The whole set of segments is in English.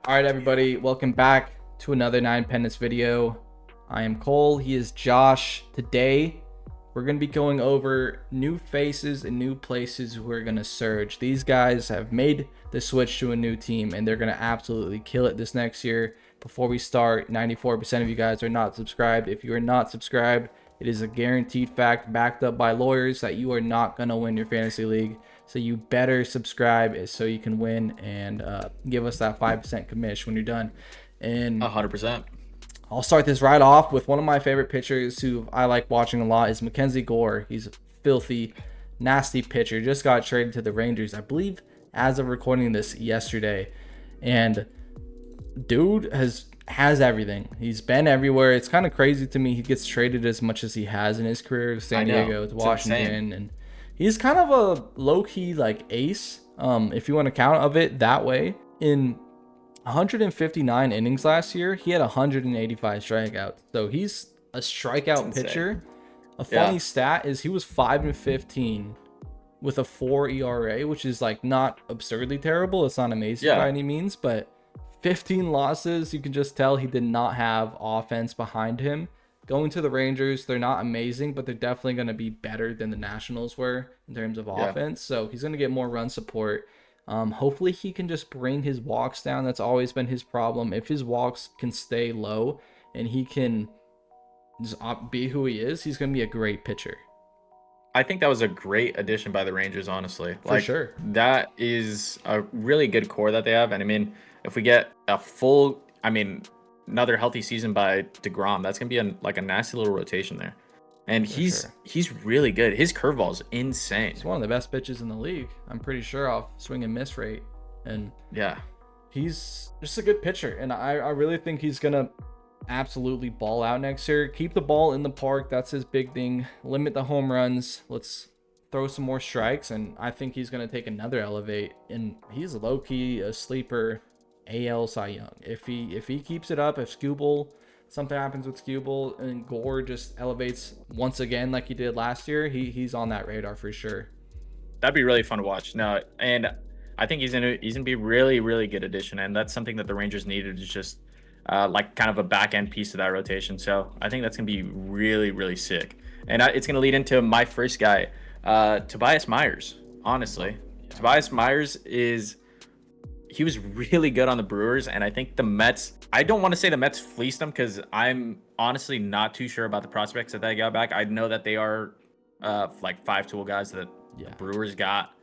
All right, everybody, welcome back to another Nine Pendants video. I am Cole. He is Josh. Today, we're going to be going over new faces and new places who are going to surge. These guys have made the switch to a new team, and they're going to absolutely kill it this next year. Before we start, 94% of you guys are not subscribed. If you are not subscribed, it is a guaranteed fact backed up by lawyers that you are not going to win your fantasy league. So you better subscribe so you can win and give us that 5% commish when you're done. And 100%. I'll start this right off with one of my favorite pitchers who I like watching a lot is MacKenzie Gore. He's a filthy, nasty pitcher. Just got traded to the Rangers, I believe, as of recording this yesterday. And dude has everything. He's been everywhere. It's kind of crazy to me he gets traded as much as he has in his career to San Diego, to Washington, and he's kind of a low-key like ace, if you want to count of it that way. In 159 innings last year, he had 185 strikeouts. So he's a strikeout pitcher. A funny stat is he was 5-15 with a 4 ERA, which is like not absurdly terrible. It's not amazing by any means, but 15 losses, you can just tell he did not have offense behind him. Going to the Rangers, they're not amazing, but they're definitely going to be better than the Nationals were in terms of offense. So he's going to get more run support. Hopefully he can just bring his walks down. That's always been his problem. If his walks can stay low and he can just be who he is, he's going to be a great pitcher. I think that was a great addition by the Rangers, honestly. For sure. That is a really good core that they have. And I mean, if we get a full, another healthy season by DeGrom, that's going to be a nasty little rotation there. And he's really good. His curveball is insane. He's one of the best pitches in the league, I'm pretty sure, off swing and miss rate. And yeah, he's just a good pitcher. And I really think he's going to absolutely ball out next year. Keep the ball in the park. That's his big thing. Limit the home runs. Let's throw some more strikes. And I think he's going to take another elevate. And he's low-key a sleeper AL Cy Young. If he keeps it up, if something happens with Skubal and Gore just elevates once again like he did last year, he's on that radar for sure. That'd be really fun to watch. No, and I think he's gonna be really, really good addition, and that's something that the Rangers needed, is just like kind of a back end piece to that rotation. So I think that's gonna be really, really sick, and it's gonna lead into my first guy, Tobias Meyers. Honestly, Tobias Meyers he was really good on the Brewers, and I think the Mets, I don't want to say the Mets fleeced him because I'm honestly not too sure about the prospects that they got back. I know that they are like 5-tool guys that the Brewers got,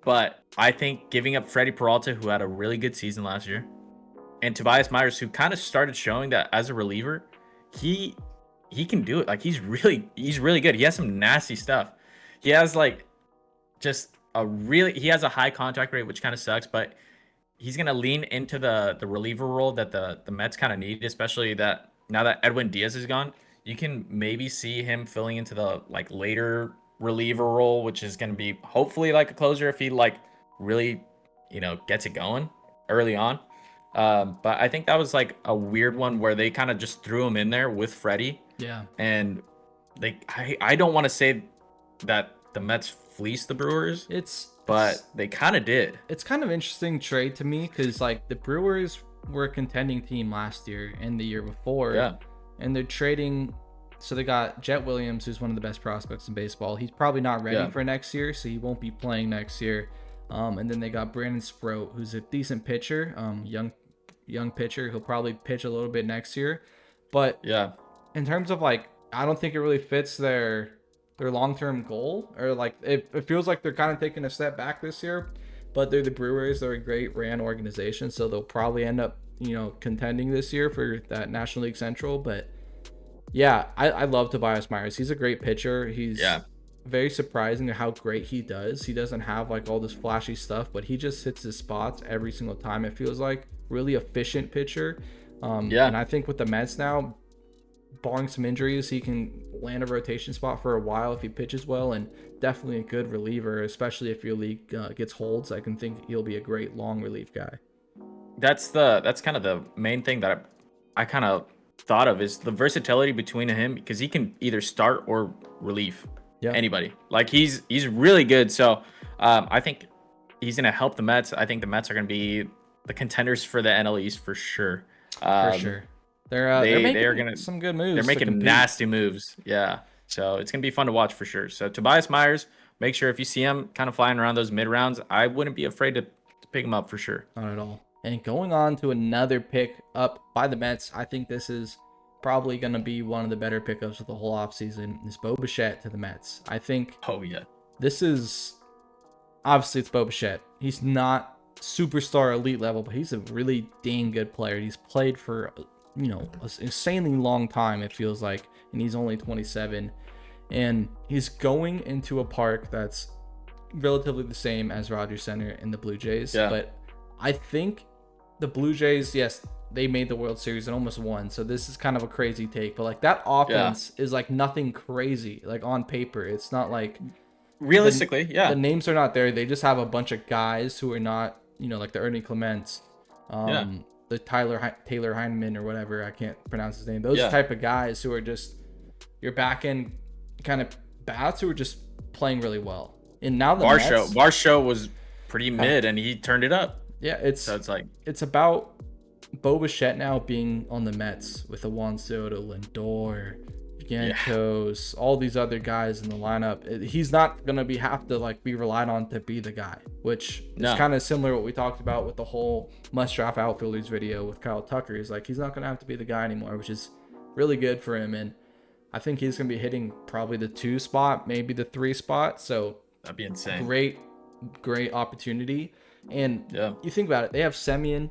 but I think giving up Freddie Peralta, who had a really good season last year, and Tobias Meyers, who kind of started showing that as a reliever, he can do it. Like he's really good. He has some nasty stuff. He has he has a high contact rate, which kind of sucks, but he's going to lean into the reliever role that the Mets kind of need, especially that now that Edwin Diaz is gone. You can maybe see him filling into the later reliever role, which is going to be hopefully like a closer if he really, gets it going early on. But I think that was like a weird one where they kind of just threw him in there with Freddie. Yeah. And I don't want to say that the Mets fleeced the Brewers. But they kind of did. It's kind of interesting trade to me because the Brewers were a contending team last year and the year before. Yeah. And they're trading. So they got Jet Williams, who's one of the best prospects in baseball. He's probably not ready for next year, so he won't be playing next year. And then they got Brandon Sproat, who's a decent pitcher, young pitcher. He'll probably pitch a little bit next year. But yeah, in terms of I don't think it really fits their long-term goal, or it feels like they're kind of taking a step back this year, but they're the Brewers. They're a great ran organization, so they'll probably end up contending this year for that National League Central. But yeah, I love Tobias Meyers. He's a great pitcher. He's very surprising at how great he does. He doesn't have all this flashy stuff, but he just hits his spots every single time. It feels like really efficient pitcher. And I think with the Mets now, barring some injuries, he can land a rotation spot for a while if he pitches well, and definitely a good reliever, especially if your league gets holds. I can think he'll be a great long relief guy. That's kind of the main thing that I kind of thought of, is the versatility between him, because he can either start or relieve anybody. He's really good. So I think he's going to help the Mets. I think the Mets are going to be the contenders for the NL East for sure. For sure. They're making some good moves. They're making nasty moves. Yeah. So it's gonna be fun to watch for sure. So Tobias Meyers, make sure if you see him kind of flying around those mid rounds, I wouldn't be afraid to pick him up for sure. Not at all. And going on to another pick up by the Mets, I think this is probably going to be one of the better pickups of the whole offseason, is Bo Bichette to the Mets. I think this is, obviously it's Bo Bichette. He's not superstar elite level, but he's a really dang good player. He's played for, an insanely long time, it feels like, and he's only 27. And he's going into a park that's relatively the same as Rogers Center in the Blue Jays. Yeah. But I think the Blue Jays, yes, they made the World Series and almost won. So this is kind of a crazy take. But like that offense is like nothing crazy. Like on paper, it's not like realistically, the names are not there. They just have a bunch of guys who are not, like the Ernie Clements, the Taylor Heineman or whatever. I can't pronounce his name. Those type of guys who are just your back end kind of bats who are just playing really well. And now the Varsho was pretty mid and he turned it up. Yeah, it's about Bo Bichette now being on the Mets with the Juan Soto, Lindor, Vientos, all these other guys in the lineup. He's not gonna have to be relied on to be the guy, which is kind of similar to what we talked about with the whole must draft outfielders video with Kyle Tucker. He's not gonna have to be the guy anymore, which is really good for him. And I think he's gonna be hitting probably the 2 spot, maybe the 3 spot. So that'd be insane. Great opportunity. And you think about it, they have Semien,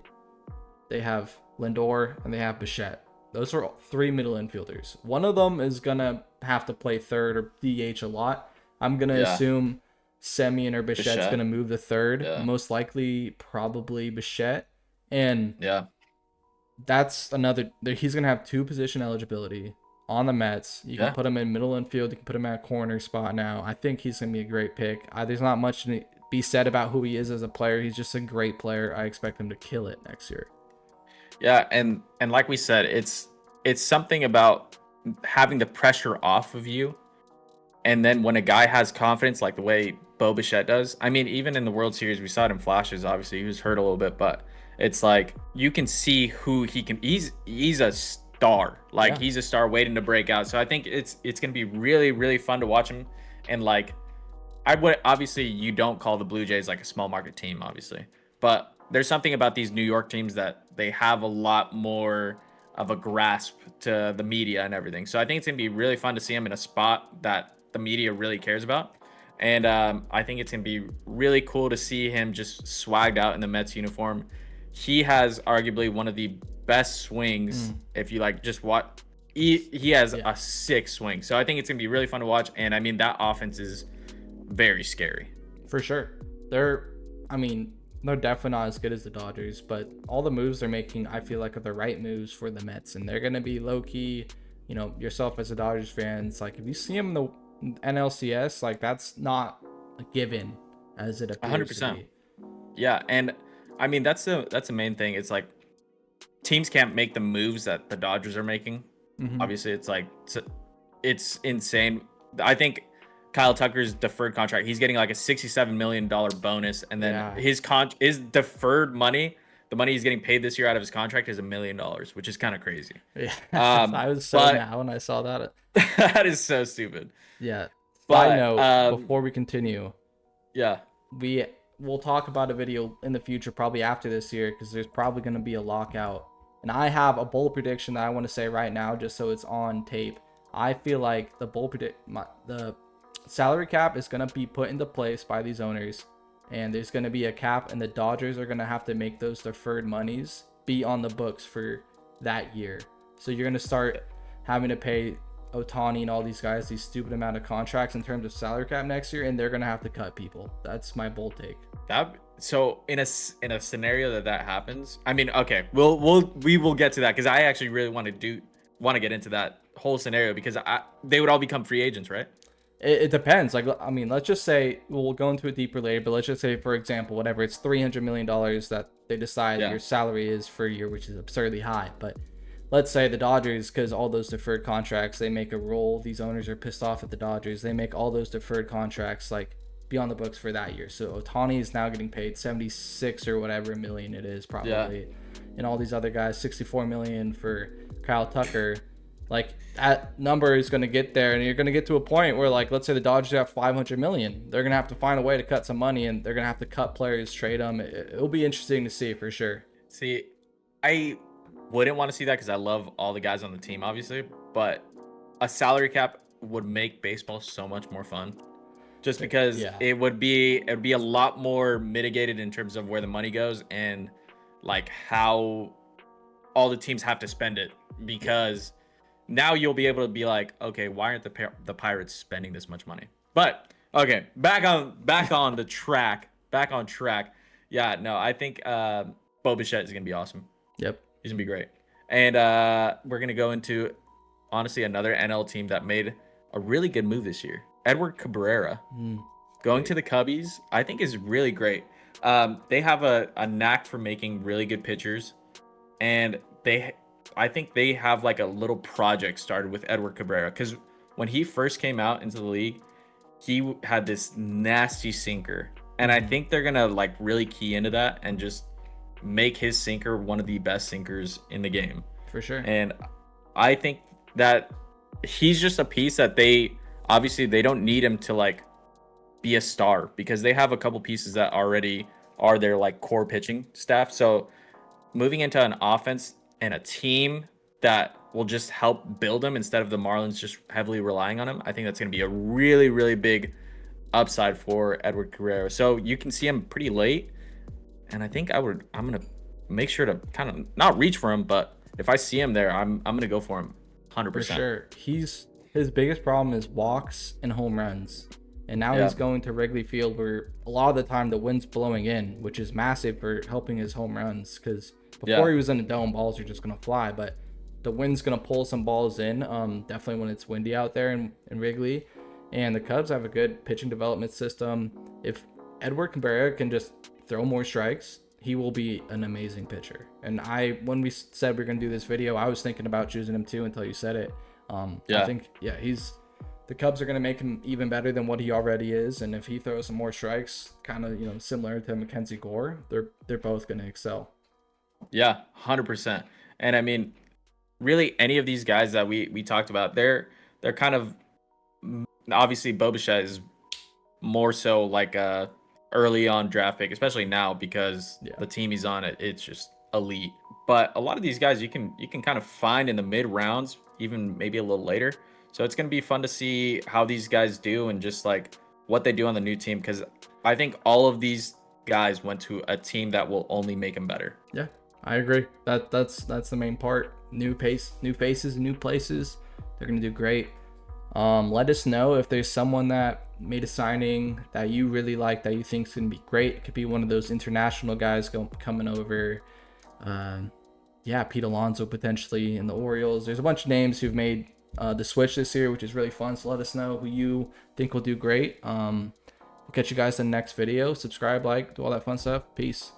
they have Lindor, and they have Bichette. Those are 3 middle infielders. One of them is going to have to play third or DH a lot. I'm going to assume Semien or Bichette's going to move to third. Most likely, probably Bichette. And that's another. He's going to have 2 position eligibility on the Mets. You can put him in middle infield. You can put him at a corner spot now. I think he's going to be a great pick. There's not much to be said about who he is as a player. He's just a great player. I expect him to kill it next year. Yeah, and like we said, it's something about having the pressure off of you, and then when a guy has confidence, like the way Bo Bichette does. I mean, even in the World Series, we saw it in flashes. Obviously, he was hurt a little bit, but it's like you can see who he can. He's a star. He's a star waiting to break out. So I think it's gonna be really, really fun to watch him. And obviously you don't call the Blue Jays like a small market team, obviously, but there's something about these New York teams that they have a lot more of a grasp to the media and everything. So I think it's going to be really fun to see him in a spot that the media really cares about. And I think it's going to be really cool to see him just swagged out in the Mets uniform. He has arguably one of the best swings. If you just watch, he has a sick swing. So I think it's going to be really fun to watch. And I mean, that offense is very scary. For sure. They're definitely not as good as the Dodgers, but all the moves they're making, I feel like, are the right moves for the Mets, and they're going to be low-key, yourself as a Dodgers fan, it's like, if you see them in the NLCS, that's not a given as it appears 100%. To be. Yeah, and, I mean, that's the main thing. It's like, teams can't make the moves that the Dodgers are making. Obviously, it's insane. I think Kyle Tucker's deferred contract, he's getting like a $67 million bonus, and then his deferred money, the money he's getting paid this year out of his contract, is $1 million, which is kind of crazy. Yeah, I was so mad when I saw that. That is so stupid. Yeah. Side note, before we continue, we'll talk about a video in the future, probably after this year, because there's probably going to be a lockout, and I have a bold prediction that I want to say right now, just so it's on tape. I feel like the salary cap is going to be put into place by these owners, and there's going to be a cap, and the Dodgers are going to have to make those deferred monies be on the books for that year. So you're going to start having to pay Ohtani and all these guys these stupid amount of contracts in terms of salary cap next year, and they're going to have to cut people. That's my bold take. So in a scenario that happens, I mean, okay, we will get to that, because I actually really want to get into that whole scenario, because they would all become free agents, right? It depends. Let's just say, we'll go into it deeper later, but let's just say, for example, whatever, it's $300 million that they decide your salary is for a year, which is absurdly high. But let's say the Dodgers, because all those deferred contracts, they make a rule. These owners are pissed off at the Dodgers. They make all those deferred contracts be on the books for that year. So Ohtani is now getting paid 76 or whatever million it is probably. Yeah. And all these other guys, 64 million for Kyle Tucker. Like, that number is going to get there, and you're going to get to a point where, like, let's say the Dodgers have 500 million. They're going to have to find a way to cut some money, and they're going to have to cut players, trade them. It'll be interesting to see for sure. See, I wouldn't want to see that because I love all the guys on the team, obviously, but a salary cap would make baseball so much more fun. Just because it would be a lot more mitigated in terms of where the money goes and like how all the teams have to spend it, because now you'll be able to be like, okay, why aren't the Pirates spending this much money? But okay, back on track. Yeah, no, I think Bo Bichette is gonna be awesome. Yep, he's gonna be great. And we're gonna go into honestly another NL team that made a really good move this year. Edward Cabrera going to the Cubbies, I think, is really great. They have a knack for making really good pitchers, and I think they have like a little project started with Edward Cabrera, because when he first came out into the league, he had this nasty sinker, and I think they're gonna like really key into that and just make his sinker one of the best sinkers in the game for sure. And I think that he's just a piece that they don't need him to like be a star, because they have a couple pieces that already are their like core pitching staff. So moving into an offense and a team that will just help build him instead of the Marlins just heavily relying on him, I think that's going to be a really, really big upside for Edward Cabrera. So you can see him pretty late, and I think I'm going to make sure to kind of not reach for him, but if I see him there, I'm going to go for him 100%. For sure. His biggest problem is walks and home runs. And now he's going to Wrigley Field, where a lot of the time the wind's blowing in, which is massive for helping his home runs, because before he was in a dome, balls are just going to fly, but the wind's going to pull some balls in, definitely when it's windy out there in Wrigley. And the Cubs have a good pitching development system. If Edward Cabrera can just throw more strikes, he will be an amazing pitcher. And when we said we are going to do this video, I was thinking about choosing him too until you said it. I think, the Cubs are going to make him even better than what he already is. And if he throws some more strikes, kind of, similar to MacKenzie Gore, they're both going to excel. Yeah, 100%. And I mean, really any of these guys that we talked about, they're kind of, obviously Bo Bichette is more so like a early on draft pick, especially now because the team he's on, it's just elite. But a lot of these guys you can kind of find in the mid rounds, even maybe a little later. So it's going to be fun to see how these guys do and just like what they do on the new team, because I think all of these guys went to a team that will only make them better. Yeah, I agree. That's the main part. New faces, new places. They're going to do great. Let us know if there's someone that made a signing that you really like, that you think is going to be great. It could be one of those international guys coming over. Pete Alonso potentially in the Orioles. There's a bunch of names who've made the switch this year, which is really fun. So let us know who you think will do great. We'll catch you guys in the next video. Subscribe, like, do all that fun stuff. Peace.